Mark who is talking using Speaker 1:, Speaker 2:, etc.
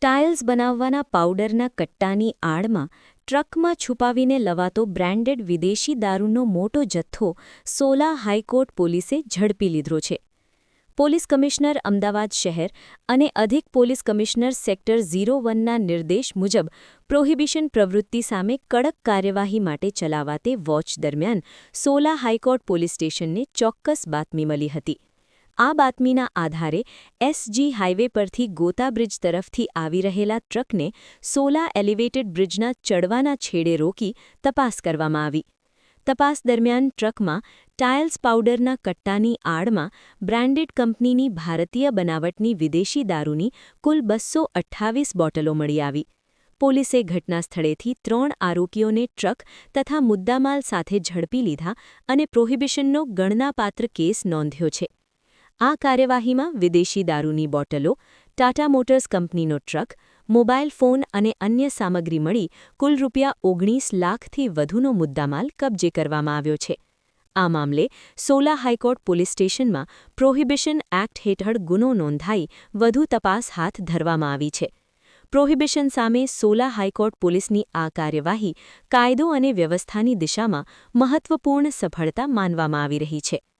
Speaker 1: Tiles બનાવવાના પાવડરના કટ્ટાની આડમાં ટ્રકમાં છુપાવીને લવાતો branded વિદેશી દારૂનો મોટો જથ્થો સોલા હાઈકોર્ટ પોલીસે ઝડપી લીધો છે. પોલીસ કમિશનર અમદાવાદ શહેર અને અધિક પોલીસ કમિશનર સેક્ટર 01ના નિર્દેશ મુજબ પ્રોહિબિશન પ્રવૃત્તિ સામે કડક કાર્યવાહી માટે ચલાવાતે વોચ દરમિયાન સોલા હાઈકોર્ટ પોલીસ સ્ટેશનને ચોક્કસ બાતમી મળી હતી. આ બાતમીના આધારે એસજી હાઇવે પરથી ગોતા બ્રિજ તરફથી આવી રહેલા ટ્રકને સોલા એલિવેટેડ બ્રિજના ચડવાના છેડે રોકી તપાસ કરવામાં આવી. તપાસ દરમિયાન ટ્રકમાં ટાઇલ્સ પાવડરના કટ્ટાની આડમાં બ્રાન્ડેડ કંપનીની ભારતીય બનાવટની વિદેશી દારૂની કુલ 228 બોટલો મળી આવી. પોલીસે ઘટનાસ્થળેથી 3 આરોપીઓને ટ્રક તથા મુદ્દામાલ સાથે ઝડપી લીધા અને પ્રોહિબિશનનો ગણનાપાત્ર કેસ નોંધ્યો છે. આ કાર્યવાહીમાં વિદેશી દારૂની બોટલો, ટાટા મોટર્સ કંપનીનો ટ્રક, મોબાઈલ ફોન અને અન્ય સામગ્રી મળી કુલ ₹19 લાખથી વધુનો મુદ્દામાલ કબજે કરવામાં આવ્યો છે. આ મામલે સોલા હાઈકોર્ટ પોલીસ સ્ટેશનમાં પ્રોહિબિશન એક્ટ હેઠળ ગુનો નોંધાઈ વધુ તપાસ હાથ ધરવામાં આવી છે. પ્રોહિબિશન સામે સોલા હાઈકોર્ટ પોલીસની આ કાર્યવાહી કાયદો અને વ્યવસ્થાની દિશામાં મહત્વપૂર્ણ સફળતા માનવામાં આવી રહી છે.